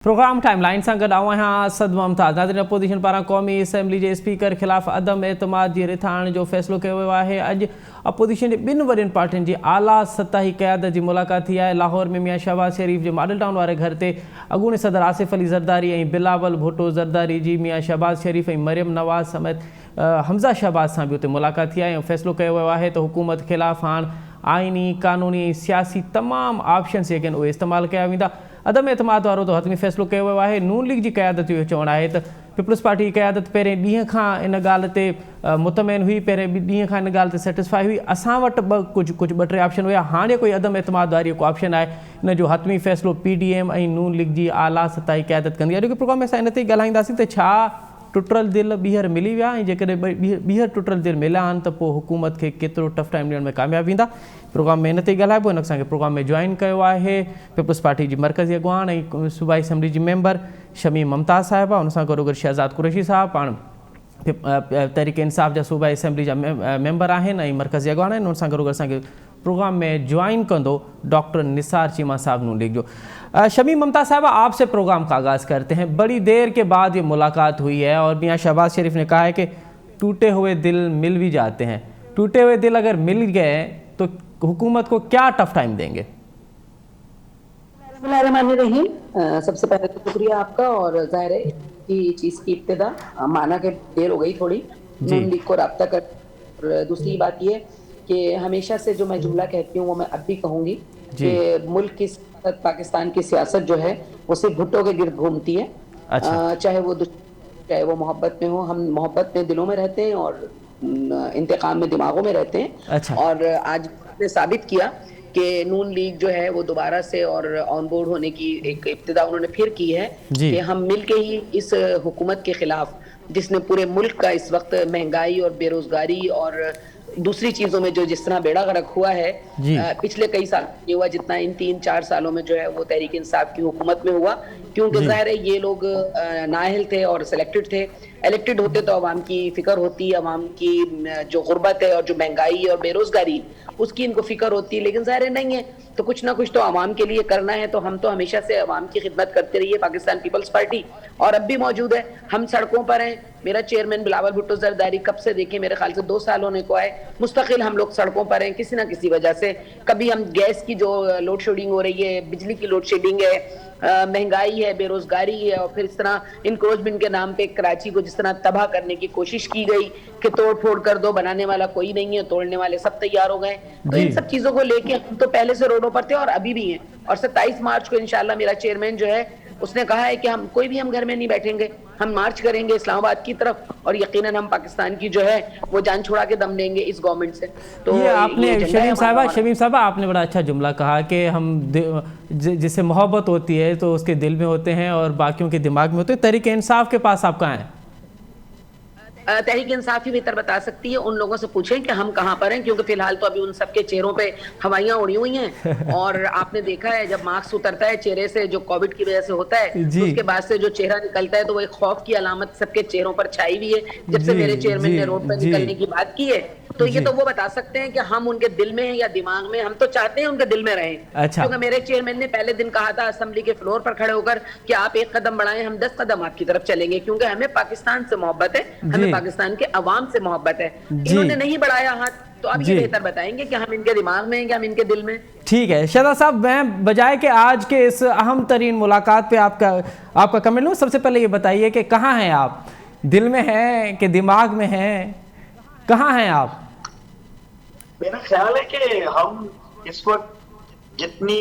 Programme timeline सां गॾु आहियां असद मुमताज़। नाज़रीन, अपोज़िशन पारां क़ौमी असेंबली जे स्पीकर ख़िलाफ़ अदम एतमाद जी रिथ आणण जो फ़ैसिलो कयो वियो आहे। अॼु अपोज़िशन जे ॿिनि वॾियुनि पार्टियुनि जी आला सतही क़यादत जी मुलाक़ात थी आहे। लाहौर में मियां शहबाज़ शरीफ़ जे मॉडल टाउन वारे घर ते अॻूणे सदर आसिफ़ अली ज़रदारी ऐं बिलावल भुट्टो ज़रदारी जी मियां शहबाज़ शरीफ़ ऐं मरियम नवाज़ समेत हमज़ा शहबाज़ सां बि उते मुलाक़ात थी आहे ऐं फ़ैसिलो कयो वियो आहे त हुकूमत ख़िलाफ़ हाणे आइनी क़ानूनी ऐं सियासी तमामु ऑप्शन्स जेके आहिनि उहे इस्तेमालु कया वेंदा। अदम एतमाद वारो तो हतमी फ़ैसिलो कयो वियो आहे। नून लीग जी क़यादत जो चवणु आहे त पीपल्स पार्टी जी क़यादत पहिरें ॾींहं खां इन ॻाल्हि ते मुतमइन हुई, पहिरें ॾींहं खां इन ॻाल्हि ते सेटिस्फाई हुई। असां वटि कुझु ॿ टे ऑप्शन हुया, हाणे कोई अदम एतमाद वारी को ऑप्शन आहे। इन जो हतमी फ़ैसिलो PDM ऐं नून लीग जी आला सतही क़यादत कंदी आहे। अॼोके प्रोग्राम में असां इन ते ई ॻाल्हाईंदासीं त छा टुटल दिलि ॿीहर मिली विया ऐं जेकॾहिं ॿीहर टुटल दिलि मिलिया आहिनि त पोइ हुकूमत खे केतिरो टफ टाइम ॾियण में कामयाबु वेंदा। प्रोग्राम में इन ते ई ॻाल्हाइबो। हिन असांखे प्रोग्राम में जॉइन कयो आहे पीपल्स पार्टी जी मरकज़ी अॻुवान ऐं सूबाई असेंबली जी मेंबर शमीम मुमताज़ साहिबा, हुन सां गॾोगॾु शहज़ाद कुरैशी साहिबु पाण तहरीक इंसाफ़ जा सूबाई असेंबली जा मेंबर आहिनि ऐं मरकज़ी अॻुवान आहिनि। हुन सां गॾोगॾु असांखे प्रोग्राम में ज्वाइन कंदो डॉक्टर निसार चीमा साहब नून लीग जो। शमीम मुमताज़ साहबा, आपसे प्रोग्राम का आगाज़ करते हैं। बड़ी देर के बाद ये मुलाकात हुई है और मियां शहबाज शरीफ ने कहा है कि टूटे हुए दिल मिल भी जाते हैं। टूटे हुए दिल अगर मिल गए तो हुकूमत को क्या टफ टाइम देंगे? बिस्मिल्लाहिर्रहमानिर्रहीम। सबसे पहले तो शुक्रिया आपका, और जाहिर है कि चीज़ की इब्तिदा माना के देर हो गई थोड़ी नून लीग को रब्ता कर। और दूसरी बात ये कि हमेशा से जो मैं जुमला कहती हूँ वो मैं अब भी कहूँगी कि मुल्क की सियासत, पाकिस्तान की सियासत जो है वो सिर्फ भुट्टो के गिर्द घूमती है। चाहे वो मोहब्बत में हो, हम मोहब्बत में दिलों में रहते हैं और इंतकाम में दिमागों में रहते हैं। और आज ने साबित किया कि नून लीग जो है वो दोबारा से और ऑन बोर्ड होने की एक इब्तिदा उन्होंने फिर की है कि हम मिलके ही इस हुकूमत के खिलाफ, जिसने पूरे मुल्क का इस वक्त महंगाई और बेरोजगारी और दूसरी चीजों में जो जिस तरह बेड़ा गर्क हुआ है पिछले कई साल ये हुआ, जितना इन 3-4 सालों में जो है वो तहरीक इंसाफ की हुकूमत में हुआ। क्योंकि जाहिर है ये लोग नाअहल थे और सिलेक्टेड थे। इलेक्टेड होते तो अवाम की फिक्र होती, अवाम की जो गुर्बत है और जो महंगाई और बेरोजगारी उसकी इनको फिक्र होती है, लेकिन ज़ाहिर नहीं है तो कुछ ना कुछ तो आवाम के लिए करना है। तो हम तो हमेशा से आवाम की खिदमत करते रही है पाकिस्तान पीपल्स पार्टी, और अब भी मौजूद है। हम सड़कों पर हैं। मेरा चेयरमैन बिलावल भुट्टो ज़रदारी कब से देखे, मेरे ख्याल से 2 साल होने को आए, मुस्तकिल हम लोग सड़कों पर हैं किसी ना किसी वजह से। कभी हम गैस की जो लोड शेडिंग हो रही है, बिजली की लोड शेडिंग है, महंगाई है, बेरोजगारी है, और फिर इस तरह इंक्रोचमेंट के नाम पे कराची को जिस तरह तबाह करने की कोशिश की गई कि तोड़ फोड़ कर दो, बनाने वाला कोई नहीं है, तोड़ने वाले सब तैयार हो गए। तो इन सब चीजों को लेके हम तो पहले से रोडों पर थे और अभी भी हैं। और 27 मार्च को इंशाल्लाह मेरा चेयरमैन जो है उसने कहा है कि हम कोई भी हम घर में नहीं बैठेंगे, हम मार्च करेंगे इस्लामाबाद की तरफ, और यकीनन हम पाकिस्तान की जो है वो जान छुड़ा के दम लेंगे इस गवर्नमेंट से। तो ये आपने शमीम साहबा आपने बड़ा अच्छा जुमला कहा कि हम जिससे मोहब्बत होती है तो उसके दिल में होते हैं और बाकियों के दिमाग में होते हैं। तहरीक इंसाफ के पास आप कहाँ हैं? तहरीक इंसाफ ही बेहतर बता सकती है। उन लोगों से पूछें कि हम कहाँ पर हैं, क्योंकि फिलहाल तो अभी उन सबके चेहरों पे हवाइयां उड़ी हुई हैं। और आपने देखा है जब मास्क उतरता है चेहरे से, जो कोविड की वजह से होता है, तो उसके बाद से जो चेहरा निकलता है तो वो एक खौफ की अलामत सबके चेहरों पर छाई हुई है। जब से मेरे चेयरमैन ने रोड पर निकलने की बात की है, तो ये तो वो बता सकते हैं कि हम उनके दिल में हैं या दिमाग में। हम तो चाहते हैं उनके दिल में रहें। क्योंकि मेरे चेयरमैन ने पहले दिन कहा था असेंबली के फ्लोर पर खड़े होकर कि आप 1 कदम बढ़ाएं, हम 10 कदम आपकी तरफ चलेंगे, क्योंकि हमें पाकिस्तान से मोहब्बत है, हमें पाकिस्तान के अवाम से मोहब्बत है। इन्होंने नहीं बढ़ाया हाथ, तो अब ये बेहतर बताएंगे कि हम इनके दिमाग में हैं कि हम इनके दिल में। ठीक है शहजाद साहब, मैं बजाय कि आज के इस अहम तरीन मुलाकात पे आपका कमेंट लूँ, सबसे पहले ये बताइए कि कहाँ हैं आप? दिल में हैं कि दिमाग में हैं, कहाँ हैं आप? मेरा ख्याल है कि हम इस वक्त जितनी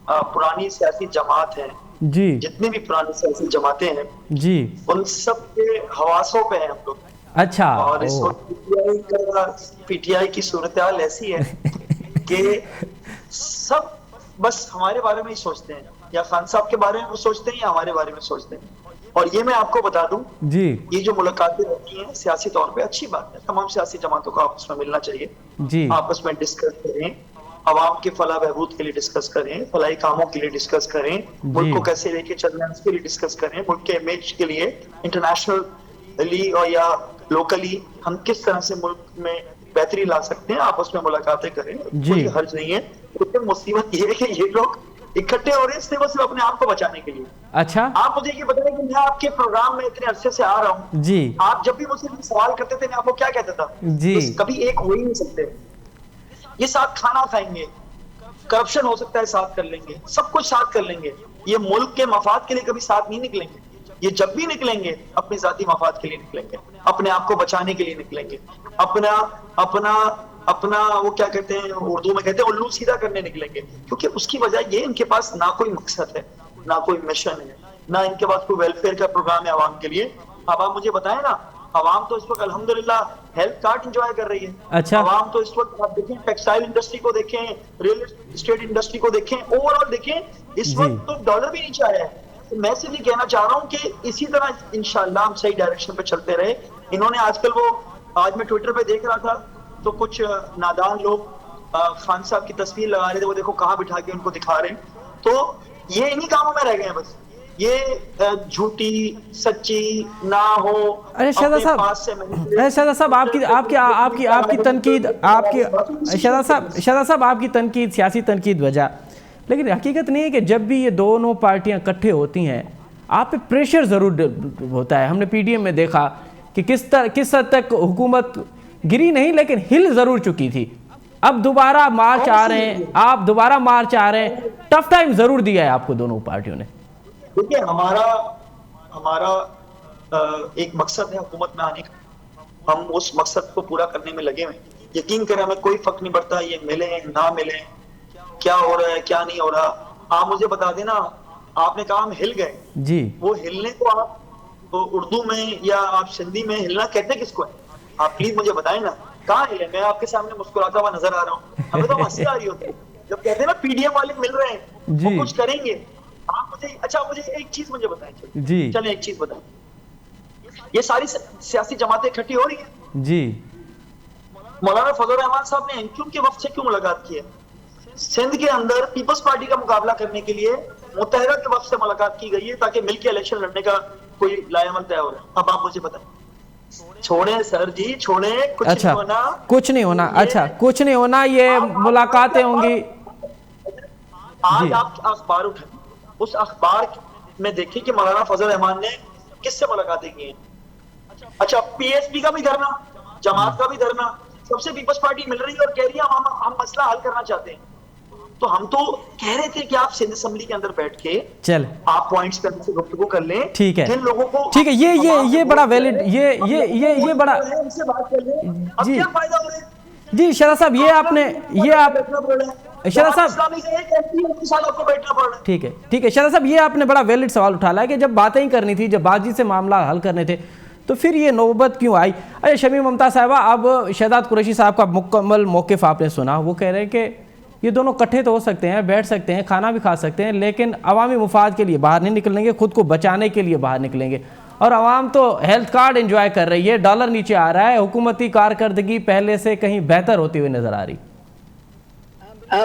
पुरानी सियासी जमात है जी, जितनी भी पुरानी सियासी जमातें हैं जी, उन सब के हवासों पे हैं हम लोग। अच्छा। और इस वक्त पीटीआई की सूरत हाल ऐसी है कि सब बस हमारे बारे में ही सोचते हैं, या खान साहब के बारे में वो सोचते हैं या हमारे बारे में सोचते हैं। और ये मैं आपको बता दूं जी, ये जो मुलाकातें होती हैं सियासी तौर पे अच्छी बात है। तमाम सियासी जमातों को आपस में मिलना चाहिए जी, आपस में डिस्कस करें, अवाम के फलाह बहबूद के लिए डिस्कस करें, फलाही कामों के लिए डिस्कस करें, मुल्क को कैसे लेके चलना है उसके लिए डिस्कस करें, मुल्क के इमेज के लिए इंटरनेशनली और या लोकली हम किस तरह से मुल्क में बेहतरी ला सकते हैं, आपस में मुलाकातें करें, कोई हर्ज नहीं है। लेकिन मुसीबत ये है कि ये लोग इकट्ठे हो रहे हैं सिर्फ अपने आप को बचाने के लिए। अच्छा, आप मुझे ये बताइए कि मैं आपके प्रोग्राम में इतने अरसे से आ रहा हूँ जी, आप जब भी मुझसे सवाल करते थे मैं आपको क्या कहता था जी, तो कभी एक हो ही नहीं सकते। ये साथ खाना खाएंगे, करप्शन हो सकता है साथ कर लेंगे, सब कुछ साथ कर लेंगे, ये मुल्क के मफाद के लिए कभी साथ नहीं निकलेंगे। ये जब भी निकलेंगे अपने जाती मफाद के लिए निकलेंगे, अपने आप को बचाने के लिए निकलेंगे, अपना अपना अपना वो क्या कहते हैं उर्दू में कहते हैं उल्लू सीधा करने निकलेंगे। क्योंकि उसकी वजह ये इनके पास ना कोई मकसद है, ना कोई मिशन है, ना इनके पास कोई वेलफेयर का प्रोग्राम है आवाम के लिए। अब आप मुझे बताएं ना, आवाम तो इस वक्त अल्हम्दुलिल्लाह हेल्थ कार्ड एंजॉय कर रही है। अच्छा, आवाम तो इस वक्त आप देखें टेक्सटाइल इंडस्ट्री को देखें, रियल एस्टेट इंडस्ट्री को देखें, ओवरऑल देखें, इस वक्त तो डॉलर भी नीचे आया है। तो मैं सिर्फ ये कहना चाह रहा हूँ कि इसी तरह इंशाल्लाह हम सही डायरेक्शन पे चलते रहे। इन्होंने आजकल वो आज मैं ट्विटर पे देख रहा था तो कुछ नादान लोग खान साहब की तस्वीर लगा रहे थे, वो देखो कहाँ बिठा के उनको दिखा रहे हैं। तो ये इन्हीं कामों में रह गए हैं बस, ये झूठी सच्ची ना हो। अरे शहजाद साहब आपकी तनकीद शहजाद साहब आपकी तनकीद सियासी तनकीद वजह, लेकिन हकीकत नहीं है कि जब भी ये दोनों पार्टियां इकट्ठे होती हैं आप पे प्रेशर ज़रूर होता है। हमने पीडीएम में देखा कि किस हद तक हुकूमत गिरी नहीं लेकिन हिल ज़रूर चुकी थी। अब दोबारा मार्च आ रहे हैं, आप दोबारा मार्च आ रहे हैं, टफ टाइम ज़रूर दिया है आपको दोनों पार्टियों ने। देखिए हमारा एक मकसद है हुकूमत में आने का, हम उस मकसद को पूरा करने में लगे हुए। यकीन करें हमें कोई फर्क नहीं पड़ता ये मिले ना मिले, क्या हो रहा है क्या नहीं हो रहा। आप मुझे बता देना, आपने कहा हम हिल गए जी, वो हिलने को आप तो उर्दू में या आप सिंधी में हिलना कहते किसको है? आप प्लीज मुझे बताएं ना, कहाँ हिले? मैं आपके सामने मुस्कुराता हुआ नजर आ रहा हूँ, हमें तो हंसी आ रही होती है जब कहते हैं ना पीडीएम वाले मिल रहे हैं, वो कुछ करेंगे। आप मुझे एक चीज मुझे बताएं जी, चलें एक चीज बताएं, ये सारी सियासी जमातें इकट्ठी हो रही है जी, मौलाना फजल रहमान साहब ने एमक्यूएम के वक्त से क्यों मुलाकात की है? सिंध के अंदर पीपल्स पार्टी का मुकाबला करने के लिए मुत्तहदा के वक्त से मुलाकात की गई है ताकि मिलकर इलेक्शन लड़ने का कोई लायामल तय हो रहा है। अब आप मुझे बताएं। छोड़े सर जी, छोड़े, कुछ अच्छा, नहीं होना, कुछ नहीं होना, अच्छा कुछ नहीं होना, ये मुलाकातें होंगी। आज आप अखबार उठाए, उस अखबार में देखिए कि मौलाना फजल रहमान ने किससे मुलाकातें की हैं। अच्छा, पीएसपी का भी धरना, जमात का भी धरना, सबसे पीपल्स पार्टी मिल रही है और कह रही है हम मसला हल करना चाहते हैं। तो हम तो कह रहे थे कि आप सिंध असेंबली के अंदर बैठ के चल आप पॉइंट्स पे हमसे गुफ्तगू कर लें, ठीक है, जिन लोगों को, ठीक है, ये बड़ा वैलिड, ये बड़ा हमसे बात कर लें। अब क्या फायदा हो रहा है जी शहजाद साहब, ये आप शहजाद साहब ठीक है शहजाद साहब, ये आपने बड़ा वैलिड सवाल उठा लाया कि जब बातें ही करनी थी, जब बातचीत से मामला हल करने थे तो फिर ये नौबत क्यों आई? अरे शमी ममता साहिबा, अब शहजाद कुरैशी साहब का मुकम्मल मौक़िफ़ आपने सुना, वो कह रहे हैं कि ये दोनों इकट्ठे तो हो सकते हैं, बैठ सकते हैं, खाना भी खा सकते हैं, लेकिन अवामी मुफाद के लिए बाहर नहीं निकलेंगे, खुद को बचाने के लिए बाहर निकलेंगे। और आवाम तो हेल्थ कार्ड एंजॉय कर रही है, डॉलर नीचे आ रहा है, हुकूमती कारकर्दगी पहले से कहीं बेहतर होती हुई नजर आ रही।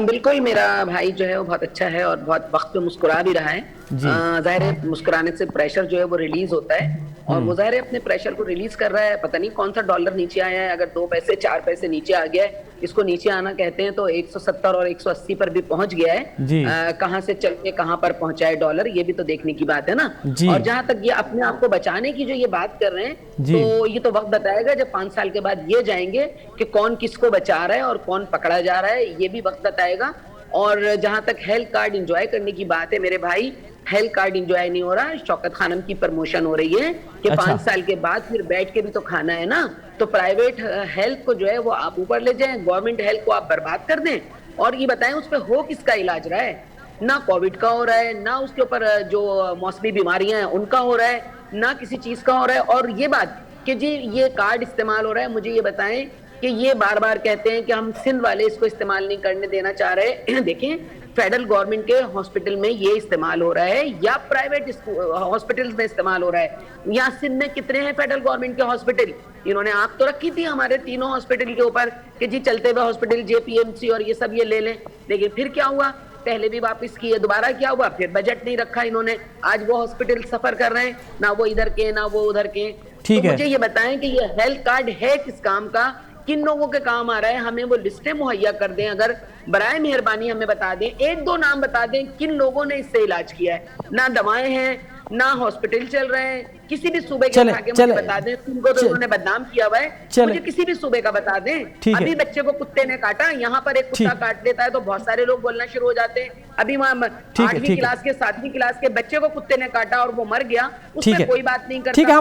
बिल्कुल, मेरा भाई जो है वो बहुत अच्छा है और बहुत वक्त पे मुस्कुरा भी रहा है। जाहिर है मुस्कुराने से प्रेशर जो है वो रिलीज होता है और वो जाहिर है अपने प्रेशर को रिलीज कर रहा है। पता नहीं कौन सा डॉलर नीचे आया है, अगर 2 पैसे 4 पैसे नीचे आ गया है, इसको नीचे आना कहते हैं, तो 170 और 180 पर भी पहुंच गया है। कहां से चल के कहां पर पहुंचा है डॉलर, ये भी तो देखने की बात है ना। और जहां तक ये अपने आप को बचाने की जो ये बात कर रहे हैं, तो ये तो वक्त बताएगा जब 5 साल के बाद ये जाएंगे कि कौन किसको बचा रहा है और कौन पकड़ा जा रहा है, ये भी वक्त बताएगा। और जहां तक हेल्थ कार्ड एंजॉय करने की बात है मेरे भाई, हेल्थ कार्ड एंजॉय नहीं हो रहा, शौकत खानम की प्रमोशन हो रही है कि 5 साल के बाद फिर बैठ के भी तो खाना है ना। तो प्राइवेट हेल्थ को जो है वो आप ऊपर ले जाएं, गवर्नमेंट हेल्थ को आप बर्बाद कर दें। और ये बताएं उस पर हो किसका इलाज रहा है? ना कोविड का हो रहा है, ना उसके ऊपर जो मौसमी बीमारियां हैं उनका हो रहा है, ना किसी चीज का हो रहा है। और ये बात कि जी ये कार्ड इस्तेमाल हो रहा है, मुझे ये बताएं कि ये बार बार कहते हैं कि हम सिंध वाले इसको इस्तेमाल नहीं करने देना चाह रहे। देखें, फेडरल गवर्नमेंट के हॉस्पिटल में ये इस्तेमाल हो रहा है या प्राइवेट हॉस्पिटल्स में इस्तेमाल हो रहा है? यहाँ सिंध में कितने हैं फेडरल गवर्नमेंट के हॉस्पिटल? इन्होंने आप तो रखी थी हमारे तीनों हॉस्पिटल के ऊपर कि जी चलते हुए हॉस्पिटल, जेपीएमसी और ये सब ये ले लें, लेकिन फिर क्या हुआ? पहले भी वापस किए, दोबारा क्या हुआ? फिर बजट नहीं रखा इन्होंने। आज वो हॉस्पिटल सफर कर रहे हैं, ना वो इधर के ना वो उधर के। तो मुझे ये बताएं कि ये हेल्थ कार्ड है किस काम का? किन लोगों के काम आ रहा है, हमें वो लिस्टें मुहैया कर दें। अगर बराए मेहरबानी हमें बता दें, एक दो नाम बता दें किन लोगों ने इससे इलाज किया है। ना दवाएं हैं, ना हॉस्पिटल चल रहे हैं, किसी भी सूबे के उठा के मुझे बता दें। उनको तो उन्होंने बदनाम किया हुआ है, मुझे किसी भी सूबे का बता दें। अभी बच्चे को कुत्ते ने काटा, यहाँ पर एक कुत्ता काट देता है तो बहुत सारे लोग बोलना शुरू हो जाते हैं। अभी वहाँ 8वीं क्लास के 7वीं क्लास के बच्चे को कुत्ते ने काटा और वो मर गया, उसमें कोई बात नहीं करता। ठीक है,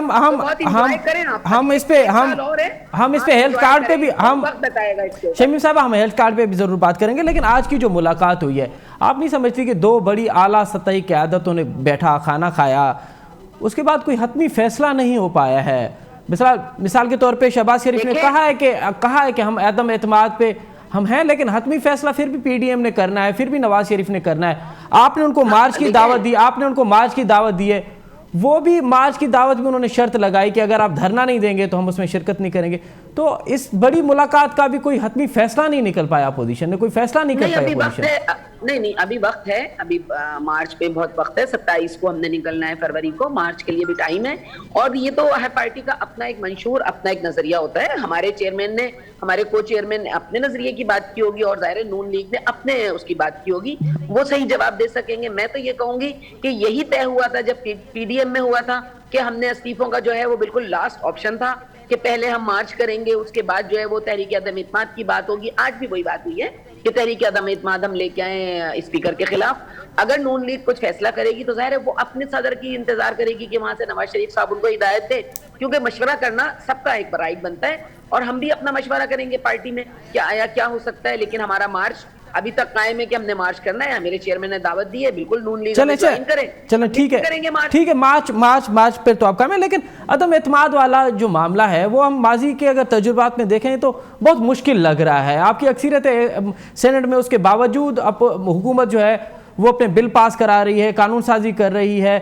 हम इस पे हेल्थ कार्ड पे भी हम बताएगा इसके। शमीम साहब, हम हेल्थ कार्ड पे भी जरूर बात करेंगे, लेकिन आज की जो मुलाकात हुई है, आप नहीं समझती कि दो बड़ी आला सतही क़यादतों ने बैठा, खाना खाया, उसके बाद कोई हतमी फैसला नहीं हो पाया है? मिसाल के तौर पे शहबाज शरीफ ने कहा है कि हम अदम एतमाद पे हम हैं, लेकिन हतमी फैसला फिर भी पीडीएम ने करना है, फिर भी नवाज शरीफ ने करना है। आपने उनको मार्च की दावत दी है, वो भी मार्च की दावत में उन्होंने शर्त लगाई कि अगर आप धरना नहीं देंगे तो हम उसमें शिरकत नहीं करेंगे। तो इस बड़ी मुलाकात का भी कोई हतमी फैसला नहीं निकल पाया, अपोजिशन ने कोई फैसला नहीं कर पाया। नहीं, अभी वक्त है, अभी मार्च पे बहुत वक्त है। 27 को हमने निकलना है, फरवरी को, मार्च के लिए भी टाइम है। और ये तो हर पार्टी का अपना एक मंशूर, अपना एक नजरिया होता है। हमारे चेयरमैन ने, हमारे को चेयरमैन ने अपने नजरिए की बात की होगी और ज़ाहिर नून लीग ने अपने उसकी बात की होगी, वो सही जवाब दे सकेंगे। मैं तो ये कहूंगी कि यही तय हुआ था जब पीडीएम में हुआ था कि हमने इस्तीफों का जो है वो बिल्कुल लास्ट ऑप्शन था कि पहले हम मार्च करेंगे, उसके बाद जो है वो तहरीक अदम इत्माद की बात होगी। आज भी वही बात हुई है कि तहरीक अदम इत्माद हम लेके आए स्पीकर के खिलाफ। अगर नून लीग कुछ फैसला करेगी तो जाहिर है वो अपने सदर की इंतजार करेगी कि वहां से नवाज शरीफ साहब उनको हिदायत दे, क्योंकि मशवरा करना सबका एक राइट बनता है। और हम भी अपना मशवरा करेंगे पार्टी में क्या आया क्या हो सकता है, लेकिन हमारा मार्च अभी तक कायम है कि हमने मार्च करना है। मेरे चेयरमैन ने दावत दी है, बिल्कुल नून लीग चले ठीक है, मार्च पे तो आपका में। लेकिन अदम एतमाद वाला जो मामला है वो हम माजी के अगर तजुर्बात में देखें तो बहुत मुश्किल लग रहा है। आपकी अक्सरियत है सेनेट में, उसके बावजूद अब हुकूमत जो है वो अपने बिल पास करा रही है, कानून साजी कर रही है।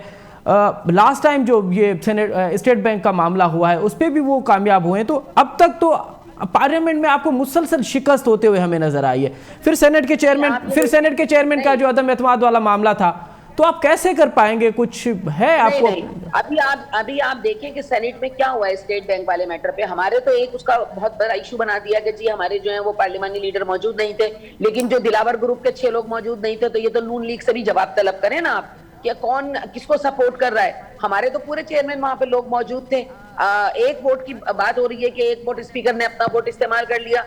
लास्ट टाइम जो ये स्टेट बैंक का मामला हुआ है उस पर भी वो कामयाब हुए हैं। तो अब तक तो पार्लियामेंट में आपको मुसलसल शिकस्त होते हुए हमें नजर आई है। फिर सेनेट के चेयरमैन का जो अदम एतमाद वाला मामला था, तो आप कैसे कर पाएंगे? कुछ है आपको? अभी आप देखें कि सेनेट में क्या हुआ है स्टेट बैंक वाले मैटर पे। हमारे तो एक उसका बहुत बड़ा इशू बना दिया कि जी हमारे जो है वो पार्लियामानी लीडर मौजूद नहीं थे, लेकिन जो दिलावर ग्रुप के 6 लोग मौजूद नहीं थे। तो ये तो नून लीग से भी जवाब तलब करें ना आप कि कौन किसको सपोर्ट कर रहा है। हमारे तो पूरे चेयरमैन वहां पे लोग मौजूद थे। एक वोट की बात हो रही है कि एक वोट स्पीकर ने अपना वोट इस्तेमाल कर लिया।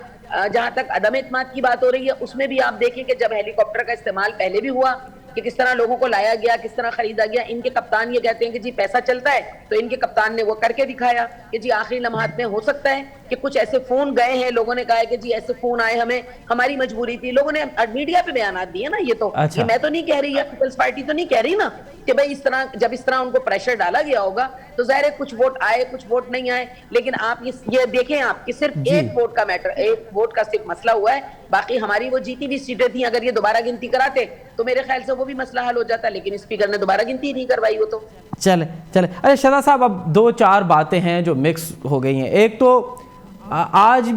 जहां तक अदम एतमाद की बात हो रही है उसमें भी आप देखें कि जब हेलीकॉप्टर का इस्तेमाल पहले भी हुआ कि किस तरह लोगों को लाया गया, किस तरह खरीदा गया। इनके कप्तान ये कहते हैं कि जी पैसा चलता है, तो इनके कप्तान ने वो करके दिखाया कि जी आखिरी लम्हात में हो सकता है कि कुछ ऐसे फोन गए हैं, लोगों ने कहा है कि जी ऐसे फोन आए, हमें हमारी मजबूरी थी। लोगों ने मीडिया पे बयान दिए ना, ये तो अच्छा। ये मैं तो नहीं कह रही, पीपल्स पार्टी तो नहीं कह रही ना कि भाई इस तरह, जब इस तरह उनको प्रेशर डाला गया होगा तो जाहिर है कुछ वोट आए कुछ वोट नहीं आए। लेकिन आप ये देखें आप कि सिर्फ एक वोट का मैटर, एक वोट का सिर्फ मसला हुआ है। बाकी हमारी वो जीती हुई सीटें थी, अगर ये दोबारा गिनती कराते तो मेरे ख्याल से वो भी मसला हल हो जाता, लेकिन स्पीकर ने दोबारा गिनती नहीं करवाई। वो तो चले अरे शहजाद साहब, अब 2-4 बातें हैं जो मिक्स हो गई हैं। एक तो आज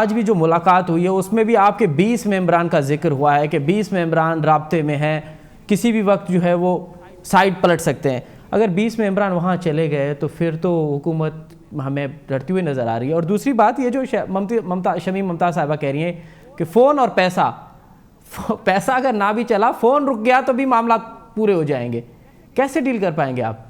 भी जो मुलाकात हुई है उसमें भी आपके 20 मेंबरान का जिक्र हुआ है कि 20 मेंबरान राब्ते में हैं, किसी भी वक्त जो है वो साइड पलट सकते हैं। अगर 20 मेंबरान वहाँ चले गए तो फिर तो हुकूमत हमें लड़ती हुई नज़र आ रही है। और दूसरी बात ये जो शमीम मुमताज़ साहिबा कह रही हैं कि फ़ोन और पैसा अगर ना भी चला, फ़ोन रुक गया तो भी मामला पूरे हो जाएंगे। कैसे डील कर पाएंगे आप?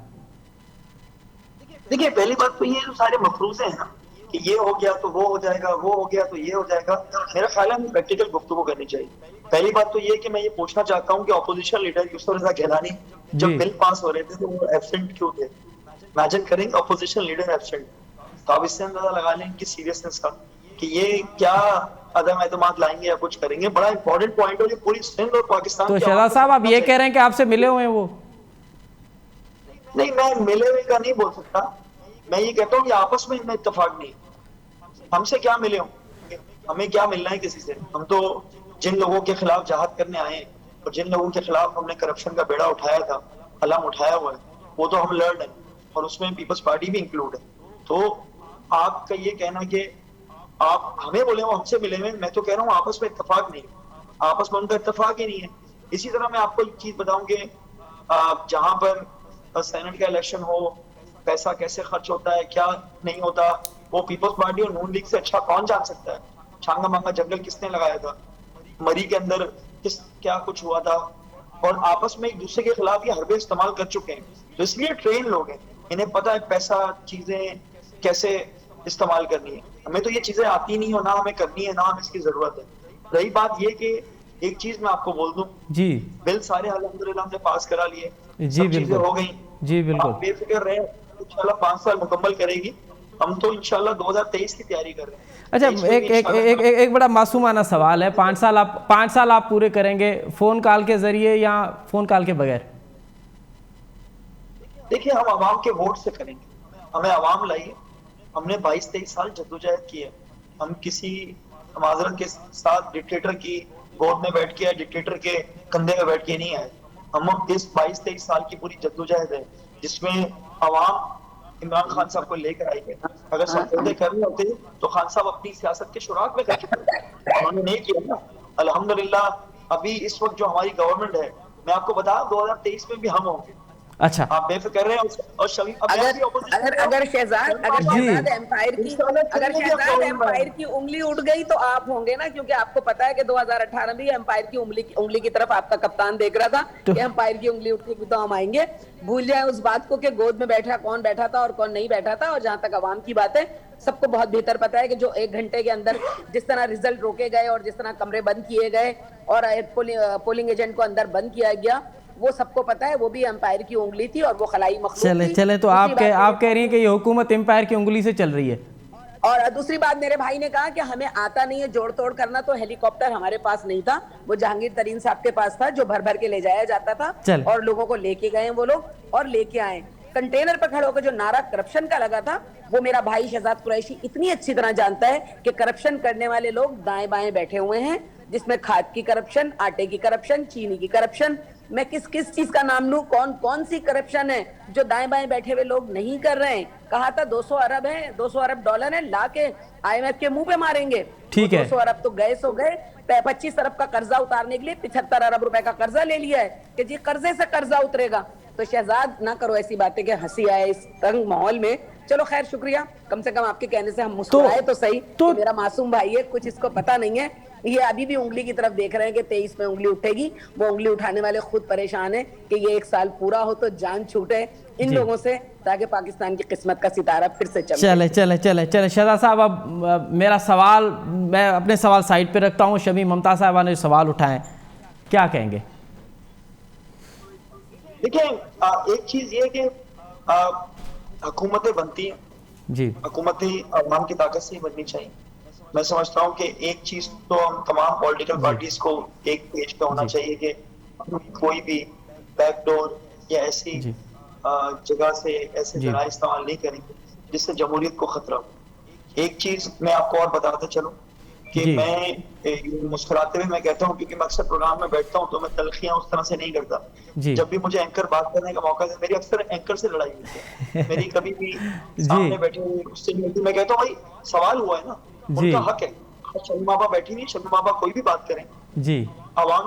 देखिए, पहली बात तो ये जो सारे मफरूज़े हैं ना कि ये हो गया तो वो हो जाएगा, वो हो गया तो ये हो जाएगा, मेरा ख्याल है हमें प्रैक्टिकल गुफ्तगू करनी चाहिए। पहली बात तो ये कि मैं ये पूछना चाहता हूँ कि अपोजिशन लीडर यूसुफ रज़ा गिलानी जब बिल पास हो रहे थे तो वो एब्सेंट क्यों थे? इमेजिन करेंगे अपोजिशन लीडर एब्सेंट, तो आप इससे अंदाजा लगा लें इनकी सीरियसनेस का कि ये क्या अदम एतमाद लाएंगे या कुछ करेंगे। बड़ा इंपॉर्टेंट पॉइंट है, ये पूरी सिंध और पाकिस्तान। तो शहजाद साहब आप ये कह रहे हैं कि आपसे मिले हुए हैं वो? नहीं, मैं मिले हुए का नहीं बोल सकता, मैं ये कहता हूँ कि आपस में इनमें इत्तेफाक नहीं। हमसे क्या मिले होंगे, हमें क्या मिलना है किसी से? हम तो जिन लोगों के खिलाफ जहाद करने आए और जिन लोगों के खिलाफ हमने करप्शन का बेड़ा उठाया था, कलम उठाया हुआ है, वो तो हम लड़ रहे हैं और उसमें पीपल्स पार्टी भी इंक्लूड है। तो आपका ये कहना कि आप हमें बोले वो हमसे मिले हुए, मैं तो कह रहा हूँ आपस में इत्तेफाक नहीं, आपस में उनका इत्तेफाक ही नहीं है। इसी तरह मैं आपको एक चीज बताऊं कि जहां पर सेनेट का इलेक्शन हो, पैसा कैसे खर्च होता है, क्या नहीं होता, वो पीपल्स पार्टी और नून लीग से अच्छा कौन जान सकता है? छांगा मांगा जंगल किसने लगाया था, मरी के अंदर क्या कुछ हुआ था, और आपस में एक दूसरे के खिलाफ ये हरबे इस्तेमाल कर चुके हैं। तो इसलिए ट्रेन लोग हैं, इन्हें पता है पैसा, चीजें कैसे इस्तेमाल करनी है। हमें तो ये चीजें आती नहीं हो, ना हमें करनी है, ना हमें इसकी जरूरत है। रही बात ये कि एक चीज मैं आपको बोल दूं जी, बिल सारे अल्हम्दुलिल्लाह हमने पास करा लिए जी, चीजें हो गई जी, बिल्कुल आप बेफिक्र रहे, इंशाल्लाह 5 साल मुकम्मल करेगी। हम तो इंशाल्लाह 2023 की तैयारी कर रहे हैं। अच्छा, एक बड़ा मासूमाना सवाल है, 5 साल आप पूरे करेंगे फोन कॉल के जरिए या फोन कॉल के बगैर? देखिए, हम आवाम के वोट से करेंगे, हमें आवाम लाई, हमने 22-23 साल जद्दोजहद की है। हम किसी माजरत के साथ डिक्टेटर की गोद में बैठ के या डिक्टेटर के कंधे में बैठ के नहीं आए। हम इस 22-23 साल की पूरी जद्दोजहद है जिसमें आवाम इमरान खान साहब को लेकर आई है। अगर समझौते करने होते तो खान साहब अपनी सियासत के शुरुआत में कर चुके, उन्होंने नहीं किया ना। अल्हम्दुलिल्लाह अभी इस वक्त जो हमारी गवर्नमेंट है, मैं आपको बता 2023 में भी हम होंगे। अच्छा, आप बेफिक्र रहे हैं। और अगर शहजाद एम्पायर की उंगली उठ गई तो आप होंगे ना, क्योंकि आपको पता है कि 2018 में एम्पायर की उंगली की तरफ आपका कप्तान देख रहा था कि एम्पायर की उंगली उठेगी तो हम आएंगे। भूल जाए उस बात को कि गोद में बैठा कौन बैठा था और कौन नहीं बैठा था। और जहां तक अवाम की बात है, सबको बहुत बेहतर पता है कि जो 1 घंटे के अंदर जिस तरह रिजल्ट रोके गए और जिस तरह कमरे बंद किए गए और पोलिंग एजेंट को अंदर बंद किया गया, वो सबको पता है। वो भी एम्पायर की उंगली थी और वो खलाई मखलूक थी। चले तो आप कह रही हैं कि ये हुकूमत एम्पायर की उंगली से चल रही है। और दूसरी बात, मेरे भाई ने कहा कि हमें आता नहीं है जोड़ तोड़ करना, तो हेलीकॉप्टर हमारे पास नहीं था, वो जहांगीर तरीन साहब के पास था जो भर भर के ले जाया जाता था और लोगों को लेके गए वो लोग और लेके आए। कंटेनर पर खड़े होकर जो नारा करप्शन का लगा था, वो मेरा भाई शहजाद कुरैशी इतनी अच्छी तरह जानता है कि करप्शन करने वाले लोग दाएं बाएं बैठे हुए हैं, जिसमें खाद की करप्शन, आटे की करप्शन, चीनी की करप्शन, मैं किस किस चीज का नाम लूं, कौन कौन सी करप्शन है जो दाएं बाएं बैठे हुए लोग नहीं कर रहे हैं। कहा था 200 अरब है, 200 अरब डॉलर है, ला के IMF के मुंह पे मारेंगे। ठीक है, 200 अरब तो गए सो गए। 25 अरब का कर्जा उतारने के लिए 75 अरब रुपए का कर्जा ले लिया है कि जी कर्जे से कर्जा उतरेगा। तो शहजाद ना करो ऐसी बातें कि हंसी आए इस तंग माहौल में। चलो खैर, शुक्रिया, कम से कम आपके कहने से हम मुस्कुराए तो सही। तो मेरा मासूम भाई है, कुछ इसको पता नहीं है, ये अभी भी उंगली की तरफ देख रहे हैं कि 23 में उंगली उठेगी। वो उंगली उठाने वाले खुद परेशान है कि ये 1 साल पूरा हो तो जान छूटे इन लोगों से, ताकि पाकिस्तान की किस्मत का सितारा फिर से चले। शहजाद साहब, अब मेरा सवाल, मैं अपने सवाल साइड पे रखता हूँ। शमी ममता साहबा ने सवाल उठाए, क्या कहेंगे? देखिए, एक चीज ये कि हुकूमतें बनती हैं जी, हुकूमतें अवाम की ताकत से ही बननी चाहिए। मैं समझता हूँ कि एक चीज तो हम तमाम पॉलिटिकल पार्टीज को एक पेज पे होना चाहिए कि कोई भी बैकडोर या ऐसी जगह से ऐसे जराए इस्तेमाल नहीं करेंगे जिससे जमहूरियत को खतरा हो। एक चीज मैं आपको और बताते चलूं कि मैं मुस्कुराते हुए मैं कहता हूँ, क्योंकि मैं अक्सर प्रोग्राम में बैठता हूँ तो मैं तलखियां उस तरह से नहीं करता। जब भी मुझे एंकर बात करने का मौका है, मेरी अक्सर एंकर से लड़ाई होती है, मेरी कभी भी सामने बैठे हुए उससे नहीं होती। मैं कहता हूँ भाई, सवाल हुआ है ना, उनका हक है। शमी माबा बैठी नहीं, शमी माबा कोई भी बात करें जी, आवाम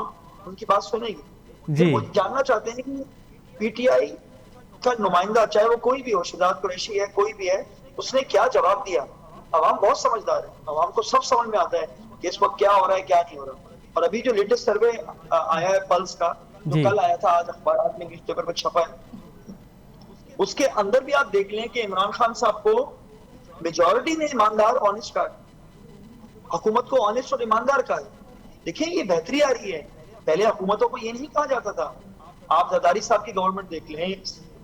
उनकी बात सुनेगी जी। वो जानना चाहते हैं कि PTI का नुमाइंदा, चाहे वो कोई भी हो, शहजाद कुरैशी है, कोई भी है, उसने क्या जवाब दिया। आवाम बहुत समझदार है, आवाम को सब समझ में आता है कि इस वक्त क्या हो रहा है, क्या नहीं हो रहा। और अभी जो लेटेस्ट सर्वे आया है पल्स का, जो कल आया था, आज अखबार में, न्यूज़पेपर पर छपा है, उसके अंदर भी आप देख लें कि इमरान खान साहब को मेजॉरिटी ने ईमानदार, ऑनेस्ट कहा, हुकूमत को ऑनेस्ट और ईमानदार कहा है। देखिए, ये बेहतरी आ रही है। पहले हुकूमतों को ये नहीं कहा जाता था। आप जरदारी साहब की गवर्नमेंट देख लें,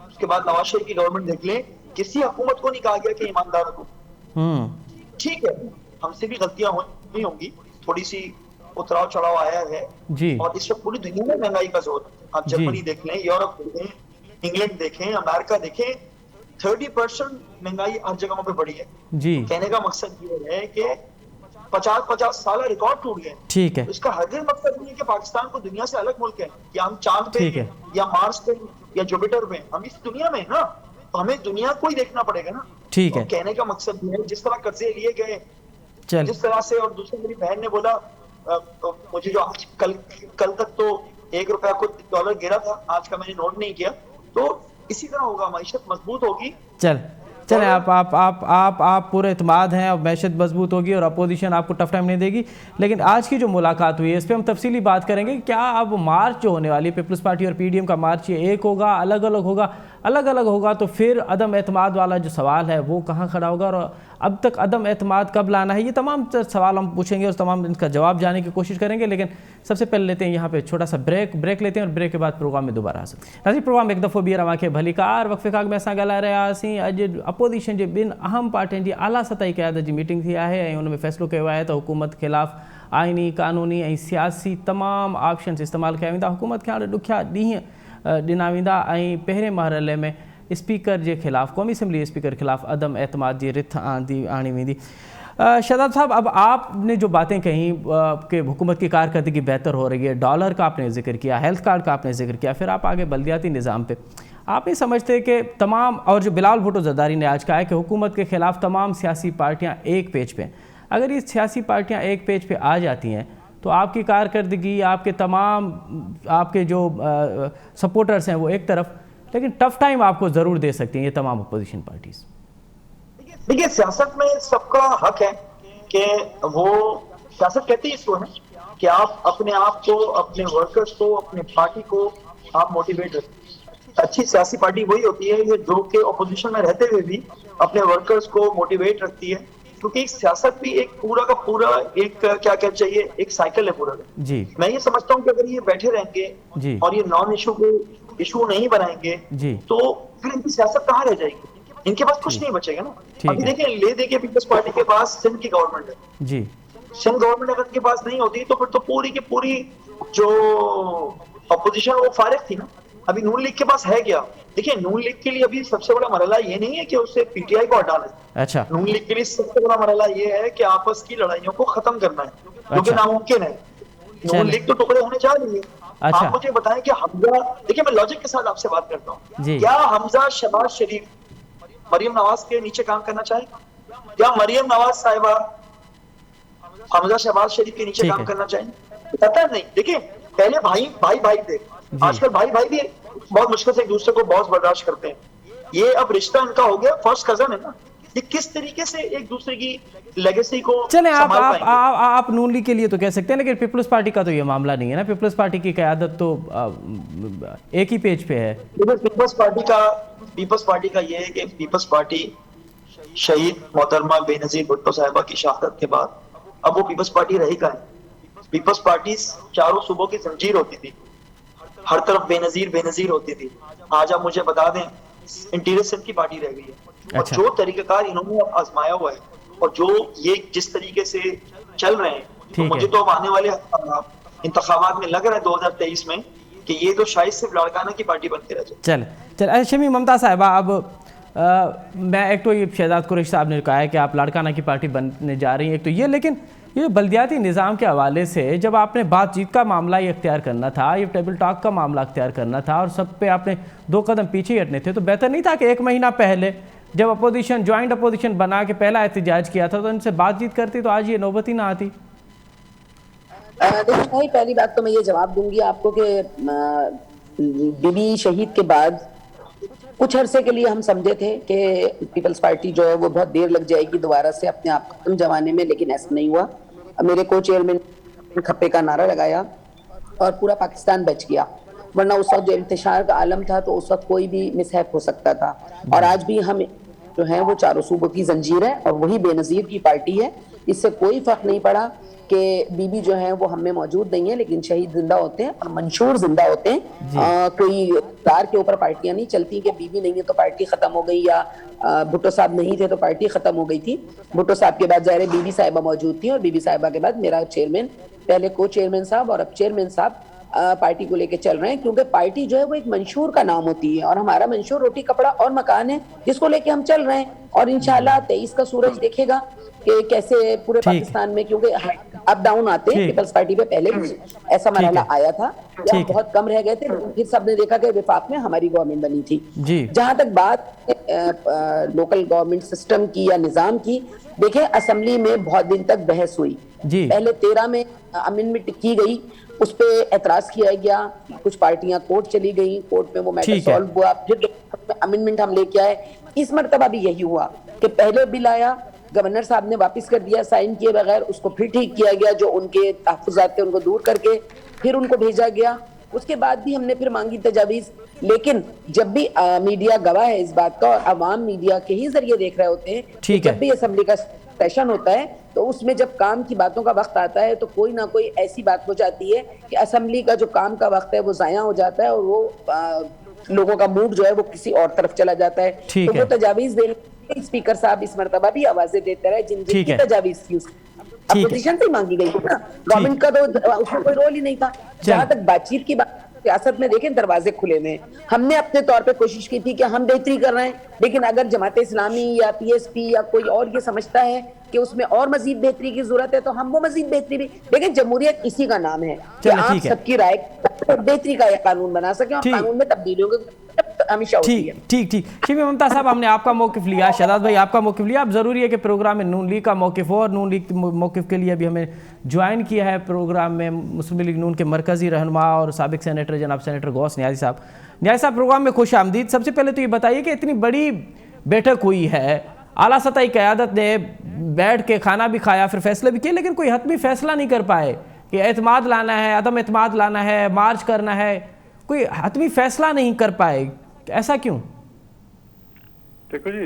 उसके बाद नवाज शरीफ की गवर्नमेंट देख लें, किसी हुकूमत को नहीं कहा गया कि ईमानदार हो। ठीक है, हमसे भी गलतियां हुई होंगी, थोड़ी सी उतराव चढ़ाव आया है जी। और इस वक्त पूरी दुनिया में महंगाई का जोर है। आप जर्मनी देख लें, यूरोप देखें, इंग्लैंड देखें, अमेरिका देखें, 30% महंगाई हर जगहों पे बढ़ी है जी। कहने का मकसद ये है कि 50 साल रिकॉर्ड टूट गए। ठीक है, इसका हरगिज़ मकसद नहीं है कि पाकिस्तान को दुनिया से अलग मुल्क है, या हम चांद पे या मार्स पे या जुपिटर पे, हम इस दुनिया में ना, तो हमें दुनिया को ही देखना पड़ेगा ना। ठीक है, कहने का मकसद ये है, जिस तरह कर्जे लिए गए, जिस तरह से, और दूसरी मेरी बहन ने बोला तो मुझे जो आज कल तक तो 1 रुपया को $1 गिरा था, आज का मैंने नोट नहीं किया, तो इसी तरह होगा, मईशत मजबूत होगी। चलें, आप पूरे इत्मीनान हैं, अब मैशत मजबूत होगी और अपोजिशन आपको टफ टाइम नहीं देगी। लेकिन आज की जो मुलाकात हुई है इस पर हम तफसीली बात करेंगे। क्या अब मार्च जो होने वाली है पीपल्स पार्टी और PDM का मार्च, ये एक होगा, अलग अलग होगा? अलग अलग होगा तो फिर अदम एतमाद वाला जो सवाल है वो कहाँ खड़ा होगा, और अब तक अदम एतमाद कब लाना है, ये तमाम सवाल हम पूछेंगे और तमाम इनका जवाब जानने की कोशिश करेंगे। लेकिन सबसे पहले लेते हैं यहाँ पे छोटा सा ब्रेक लेते हैं और ब्रेक के बाद प्रोग्राम में दोबारा हासिल नाज़रीन। प्रोग्राम एक दफ़ो बीर के भलीकार वक़्फ़े खां में असां ॻाल्हाए रहियासीं। अॼु अपोजिशन जे ॿिनि अहम पार्टियुनि जी आला सतही क़यादत जी मीटिंग थी आहे ऐं उन में फ़ैसिलो कयो आहे त हुकूमत ख़िलाफ़ आइनी, क़ानूनी ऐं सियासी तमाम ऑप्शन्स इस्तेमालु कया वेंदा। हुकूमत खे हाणे ॾुखिया ॾींहं ॾिना वेंदा ऐं पहिरें मरहले में स्पीकर के खिलाफ, कौमी असम्बली स्पीकर के खिलाफ अदम एतमाद की रिथ आनी वेंदी। शादाब साहब, अब आपने जो बातें कहीं कि हुकूमत की कारकर्दगी बेहतर हो रही है, डॉलर का आपने जिक्र किया, हेल्थ कार्ड का आपने जिक्र किया, फिर आप आगे बल्दियाती निज़ाम पे, आप नहीं समझते कि तमाम, और जो बिलावल भुट्टो ज़रदारी ने आज कहा है कि हुकूमत के ख़िलाफ़ तमाम सियासी पार्टियाँ एक पेज पे हैं, अगर ये सियासी पार्टियाँ एक पेज पे आ जाती हैं तो आपकी कारकर्दगी, आपके तमाम आपके जो सपोर्टर्स हैं वो एक तरफ, लेकिन टफ टाइम आपको जरूर दे सकती हैं ये तमाम अपोजिशन पार्टीज। देखिए, सियासत में सबका हक है कि वो सियासत कहती है इसको है कि आप अपने आप को, अपने वर्कर्स को, अपने पार्टी को आप मोटिवेट रखें। अच्छी सियासी पार्टी वही होती है जो कि अपोजिशन में रहते हुए भी अपने वर्कर्स को मोटिवेट रखती है, क्योंकि सियासत भी एक पूरा का पूरा एक क्या कहना चाहिए, एक साइकिल है पूरा जी। मैं ये समझता हूँ कि अगर ये बैठे रहेंगे और ये नॉन इशू को इशू नहीं बनाएंगे तो फिर इनकी सियासत कहाँ रह जाएगी, इनके पास कुछ नहीं बचेगा ना। अभी देखिए, ले दे के पीपल्स पार्टी के पास सिंध की गवर्नमेंट है जी, सिंध गवर्नमेंट अगर इनके पास नहीं होती तो फिर तो पूरी की पूरी जो अपोजिशन वो फारिग थी ना। अभी नून लीग के पास है क्या? देखिए, नून लीग के लिए अभी सबसे बड़ा मरहला ये नहीं है कि उससे PTI को हटाना है। अच्छा, नून लीग के लिए सबसे बड़ा मरहला ये है कि आपस की लड़ाइयों को खत्म करना है, जो कि नामुमकिन है। नून लीग तो टुकड़े होने जा रही है। अच्छा। आप मुझे बताएं कि हमजा, देखिए मैं लॉजिक के साथ आपसे बात करता हूँ, क्या हमजा शहबाज शरीफ मरियम नवाज के नीचे काम करना चाहेगा? क्या मरियम नवाज साहिबा हमजा शहबाज शरीफ के नीचे काम करना चाहेंगे? पता नहीं। देखिए, पहले भाई थे, आजकल भाई भी बहुत मुश्किल से एक दूसरे को बहुत बर्दाश्त करते हैं। ये अब रिश्ता इनका हो गया, फर्स्ट कजन है ना। ये किस तरीके से एक दूसरे की लेगेसी को चले आप नून लीग के लिए तो कह सकते हैं, लेकिन पीपल्स पार्टी का तो ये मामला नहीं है ना। पीपल्स पार्टी की क़यादत तो एक ही पेज पे है। पीपल्स पार्टी का ये है कि पीपल्स पार्टी शहीद मोहतरमा बेनजीर भुट्टो साहिबा की शहादत के बाद अब वो पीपल्स पार्टी रही कहाँ है? पीपल्स पार्टी चारों सूबों की जंजीर होती थी, हर तरफ बेनजीर होती थी। आज आप मुझे बता दें, इंटीरियर सिंध की पार्टी रह गई है। और जो तरीकाकार इन्होंने आजमाया हुआ है और जो ये जिस तरीके से चल रहे हैं, तो मुझे तो अब आने वाले इंतखाबात में लग रहा है 2023 में कि ये तो शायद सिर्फ लाड़काना की पार्टी बनते रह जाए। चल शमी ममता साहिबा, अब मैं एक तो ये शहजाद कुरैशी साहब ने कहा है कि आप लाड़काना की पार्टी बनने जा रही हैं, एक तो ये, लेकिन ये बल्दियाती निज़ाम के हवाले से जब आपने बातचीत का मामला ये इख्तियार करना था, ये टेबल टॉक का मामला इख्तियार करना था और सब पे आपने 2 कदम पीछे ही हटने थे, तो बेहतर नहीं था कि 1 महीना पहले जब अपोजिशन ज्वाइंट अपोजिशन बना के पहला एहतजाज किया था तो इनसे बातचीत करती तो आज ये नौबत ही ना आती? देखिए भाई, पहली बात तो मैं ये जवाब दूंगी आपको कि बीबी शहीद के बाद कुछ अरसे के लिए हम समझे थे कि पीपल्स पार्टी जो है वो बहुत देर लग जाएगी दोबारा से अपने आप खत्म जमाने में, लेकिन ऐसा नहीं हुआ। मेरे को चेयरमैन खप्पे का नारा लगाया और पूरा पाकिस्तान बच गया, वरना उस वक्त जो इंतशार का आलम था तो उस वक्त कोई भी मिसहैप हो सकता था। और आज भी हम जो है वो चारों सूबों की जंजीर है और वही बेनजीर की पार्टी है। इससे कोई फर्क नहीं पड़ा कि बीबी जो है वो हम में मौजूद नहीं है, लेकिन शहीद जिंदा होते हैं और मंशूर जिंदा होते हैं। कोई कार के ऊपर पार्टियां नहीं चलती कि बीबी नहीं है तो पार्टी खत्म हो गई या भुट्टो साहब नहीं थे तो पार्टी खत्म हो गई थी। भुट्टो साहब के बाद ज़ाहिर बीबी साहिबा मौजूद थी और बीबी साहिबा के बाद मेरा चेयरमैन, पहले को चेयरमैन साहब और अब चेयरमैन साहब पार्टी को लेके चल रहे हैं, क्योंकि पार्टी जो है वो एक मंशूर का नाम होती है और हमारा मंशूर रोटी कपड़ा और मकान है जिसको लेके हम चल रहे हैं। और इंशाल्लाह 23 का सूरज देखेगा कि कैसे पूरे पाकिस्तान में, क्योंकि अप डाउन आते हैं, पीपल्स पार्टी पे पहले भी ऐसा मरहला आया था, जब बहुत कम रह गए थे, फिर सबने देखा कि विफाक में हमारी गवर्नमेंट बनी थी। जहां तक बात लोकल गवर्नमेंट सिस्टम की या निजाम की, देखें असेंबली में बहुत दिन तक बहस हुई। पहले 13 में अमेंडमेंट की गई, उस पे एतराज किया गया, कुछ पार्टियां कोर्ट चली गई, कोर्ट में वो मैटर सॉल्व हुआ, फिर अमेंडमेंट हम लेके आए, इस मर्तबा भी यही हुआ कि पहले बिल आया, गवर्नर साहब ने वापस कर दिया साइन किए बगैर, उसको फिर ठीक किया गया, जो उनके तहफ्फुज़ात थे उनको दूर करके फिर उनको भेजा गया। उसके बाद भी हमने फिर मांगी तजावीज़, लेकिन जब भी मीडिया गवाह है इस बात का और अवाम मीडिया के ही जरिए देख रहे होते हैं, ठीक है, जब भी असेंबली का सेशन होता है तो उसमें जब काम की बातों का वक्त आता है तो कोई ना कोई ऐसी बात हो जाती है कि असेंबली का जो काम का वक्त है वो जाया हो जाता है और वो लोगों का मूड जो है वो किसी और तरफ चला जाता है। तो वो तजावीज देने स्पीकर साहब इस मर्तबा भी आवाजें देते रहे जिन जिनकी तजावीज थी अपोजिशन से मांगी गई थी ना, गवर्नमेंट का तो उसमें कोई रोल ही नहीं था। जहां तक बातचीत की बात, सियासत में देखें दरवाजे खुले हुए हैं। हमने अपने तौर पे कोशिश की थी कि हम बेहतरी कर रहे हैं, लेकिन अगर जमात इस्लामी या पीएसपी या कोई और ये समझता है कि उसमें और मजीद बेहतरी की जरूरत है तो हम वो मजीद बेहतरी भी, लेकिन जमहूरियत इसी का नाम है कि आप सबकी राय बेहतरी का कानून बना सकें और कानून में तब्दीलियों की हमेशा होती है। ठीक ठीक ठीक है ममता साहब, हमने आपका मौकिफ लिया, शहजाद भाई आपका मौकिफ लिया। अब जरूरी है कि प्रोग्राम में नून लीग का मौकिफ हो, और नून लीग मौकिफ के लिए अभी हमें ज्वाइन किया है प्रोग्राम में मुस्लिम लीग नून के मरकजी रहनुमा और साबिक सेनेटर जनाब सेनेटर गौस न्याजी साहब। न्याजी साहब, प्रोग्राम में खुश आमदीद। सबसे पहले तो ये बताइए कि इतनी बड़ी बैठक हुई है, आला सतही क़यादत ने बैठ के खाना भी खाया, फिर फैसले भी किए, लेकिन कोई हतमी फैसला नहीं कर पाए कि एतमाद लाना है, अदम एतमाद लाना है, मार्च करना है, कोई हतमी फैसला नहीं कर पाए, ऐसा क्यों? देखो जी,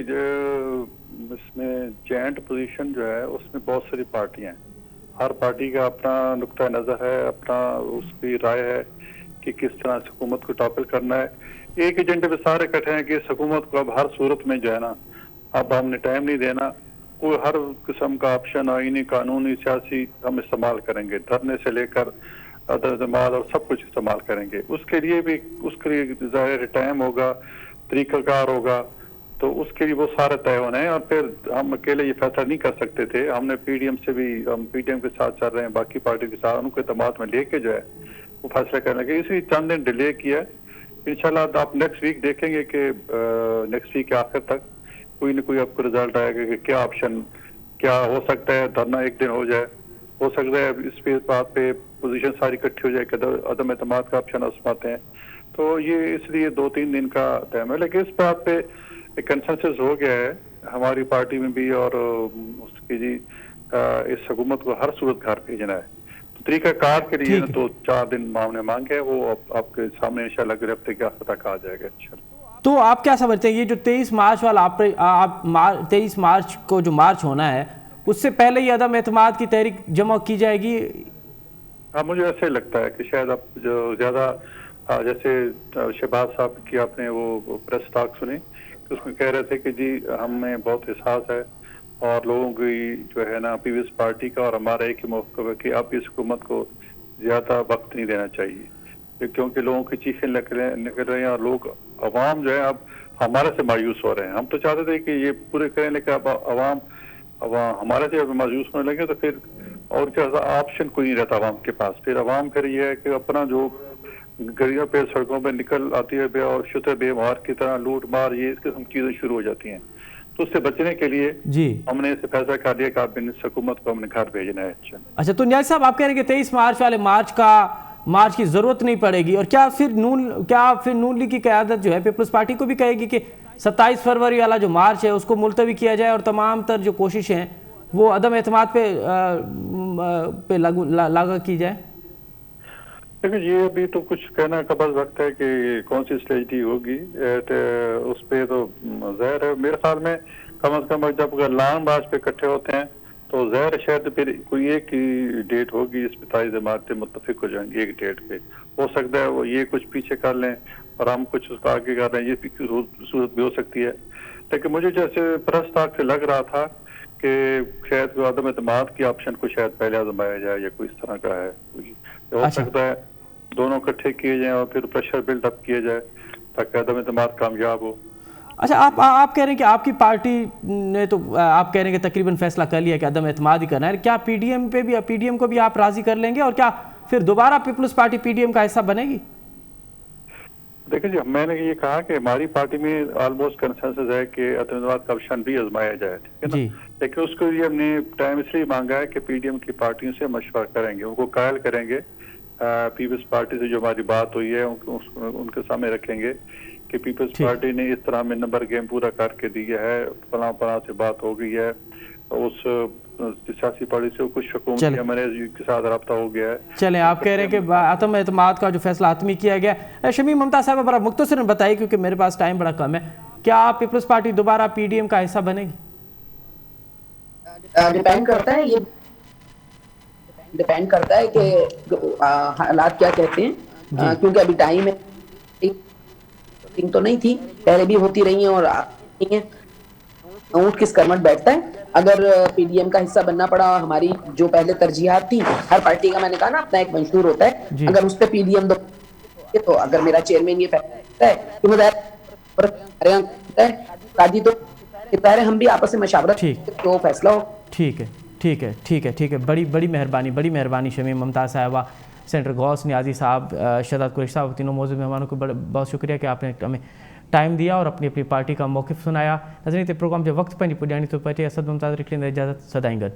इसमें जॉइंट पोजीशन जो है उसमें बहुत सारी पार्टियां हैं, हर पार्टी का अपना नुक्ता नज़र है, अपना उसकी राय है कि किस तरह से हुकूमत को टॉपल करना है। एक एजेंडे पे सारे इकट्ठे हैं कि हुकूमत को अब हर सूरत में जो है ना, अब हमने टाइम नहीं देना, कोई हर किस्म का ऑप्शन आईनी कानूनी सियासी हम इस्तेमाल करेंगे, धरने से लेकर अदमाल और सब कुछ इस्तेमाल करेंगे। उसके लिए भी उसके लिए ज़ाहिर टाइम होगा, तरीक़ाकार होगा, तो उसके लिए वो सारे तय होने हैं। और फिर हम अकेले ये फैसला नहीं कर सकते थे, हमने पीडीएम से भी, हम पीडीएम के साथ चल रहे हैं, बाकी पार्टी के साथ उनको इत्तेमाद में लेके जो है वो फैसला करने लगे, इसलिए चंद दिन डिले किया है। इंशाल्लाह आप नेक्स्ट वीक देखेंगे कि नेक्स्ट वीक के आखिर तक कोई ना कोई आपको रिजल्ट आएगा कि क्या ऑप्शन क्या हो सकता है। धरना एक दिन हो जाए, हो सकता है इस पे बात पे पोजीशन सारी इकट्ठी हो जाए कि अदम एतमाद का ऑप्शन आजमाते हैं, तो ये इसलिए 2-3 दिन का टाइम है। लेकिन इस बात पे एक कंसेंसस हो गया है हमारी पार्टी में भी, और उसकी जी इस हुकूमत को हर सूरत घर भेजना है। तो तरीकाकार के लिए तो 4 दिन हमने मांगे, वो आपके सामने इंशाल्लाह अगले हफ्ते के आखिर तक आ जाएगा इंशाल्लाह। तो आप क्या समझते हैं, ये जो 23 मार्च वाला 23 मार्च को जो मार्च होना है, उससे पहले ही अदम एतमाद की तहरीक जमा की जाएगी? हाँ, मुझे ऐसे लगता है कि शायद आप जो ज्यादा जैसे शहबाज साहब की आपने वो प्रेस टॉक सुनी, तो उसमें कह रहे थे कि जी हमें बहुत एहसास है और लोगों की जो है ना पीवीएस पार्टी का और हमारा एक ही मौक़िफ़ है कि आप इस हुकूमत को ज्यादा वक्त नहीं देना चाहिए, क्योंकि लोगों की चीखें निकल रही हैं और लोग अवाम जो है अब हमारे से मायूस हो रहे हैं। हम तो चाहते थे कि ये पूरे करें, लेकिन अब अवाम हमारे से मायूस होने लगे तो फिर और क्या ऑप्शन कोई नहीं रहता अवाम के पास। फिर अवाम फिर ये है कि अपना जो गलियों पे सड़कों पे निकल आती है और शुतर बेमार की तरह लूट मार ये इस किस्म की चीजें शुरू हो जाती हैं। तो उससे बचने के लिए जी हमने इसे फैसला कर लिया कि आप इस हुकूमत को हमने घर भेजना है। अच्छा, तो न्याजी साहब आप कह रहे हैं कि 23 मार्च वाले मार्च की जरूरत नहीं पड़ेगी, और क्या फिर नून लीग की क़यादत जो है पीपल्स पार्टी को भी कहेगी कि 27 फरवरी वाला जो मार्च है उसको मुलतवी किया जाए और तमाम तर जो कोशिशें हैं वो अदम एतमाद पे लागू की जाए? देखिए, ये अभी तो कुछ कहना का बस वक्त है कि कौन सी स्ट्रेटजी होगी उस पर, तो ज़ाहिर है मेरे ख्याल में कम से कम जब अगर लॉन्ग मार्च पे इकट्ठे होते हैं तो ज़ाहिर शायद फिर कोई एक ही डेट होगी, इस पर ताई जमातें मुत्तफिक हो जाएंगी एक डेट पे। हो सकता है वो ये कुछ पीछे कर लें और हम कुछ उसका आगे कर रहे हैं, ये सूरत भी हो सकती है। लेकिन मुझे जैसे प्रेस टॉक से लग रहा था कि शायद अदम एतमाद की ऑप्शन को शायद पहले आजमाया जाए या कोई इस तरह का है, हो सकता है दोनों इकट्ठे किए जाएं और फिर प्रेशर बिल्डअप किया जाए ताकि अदम एतमाद कामयाब हो। अच्छा, आप कह रहे हैं कि आपकी पार्टी ने तो आप कह रहे हैं कि तकरीबन फैसला कर लिया कि अदम एतमाद ही करना है, क्या पीडीएम को भी आप राजी कर लेंगे और क्या फिर दोबारा पीपल्स पार्टी पीडीएम का हिस्सा बनेगी? देखिए जी, मैंने ये कहा कि हमारी पार्टी में ऑलमोस्ट कंसेंसस है कि अदम एतमाद का ऑप्शन भी आजमाया जाए, ठीक है ना। लेकिन उसके लिए हमने टाइम इसलिए मांगा है कि पीडीएम की पार्टियों से मशवरा करेंगे, उनको कायल करेंगे, पीपल्स पार्टी से जो हमारी बात हुई है उनके सामने रखेंगे कि पीपल्स पार्टी ने इस तरह में नंबर गेम पूरा करके दिया है, फलां से बात हो गई है, उस सियासी पार्टी से कुछ हुकूमती हमारे के साथ रब्ता हो गया है। चलें, आप कह रहे हैं कि अदम एतमाद का जो फैसला हतमी किया गया। शमीम ममता साहब बड़ा मुख्तसरन बताइए क्योंकि मेरे पास टाइम बड़ा कम है, क्या पीपल्स पार्टी दोबारा पीडीएम का हिस्सा बनेगी? डिपेंड करता है, ये डिपेंड करता है कि हालात क्या कहते हैं, क्योंकि अभी टाइम है, तो नहीं थी, पहले भी होती रही है और नहीं है, ऊंट किस कर्मठ बैठता है। अगर पीडीएम का हिस्सा बनना पड़ा, हमारी जो पहले तरजीहात थी, हर पार्टी का मैंने कहा ना अपना एक मंशूर होता है, अगर उस पर पीडीएम दो, तो अगर मेरा चेयरमैन ये फैसला है तो हम भी आपस में मशावरत तो फैसला हो। ठीक है, ठीक है, ठीक है, ठीक है। बड़ी मेहरबानी शमीम मुमताज़ साहिबा, सेंटर गौस नियाजी साहब, शहजाद कुरैशी साहब, तीनों मौजूद मेहमानों को बहुत शुक्रिया कि आपने हमें टाइम दिया और अपनी अपनी पार्टी का मौक़िफ़ सुनाया। नज़रीन प्रोग्राम जो वक्त पंहिंजी पुॼाणी थो पचे, असद मुमताज़ रिखलिंद इजाज़त, सदाईं गॾु।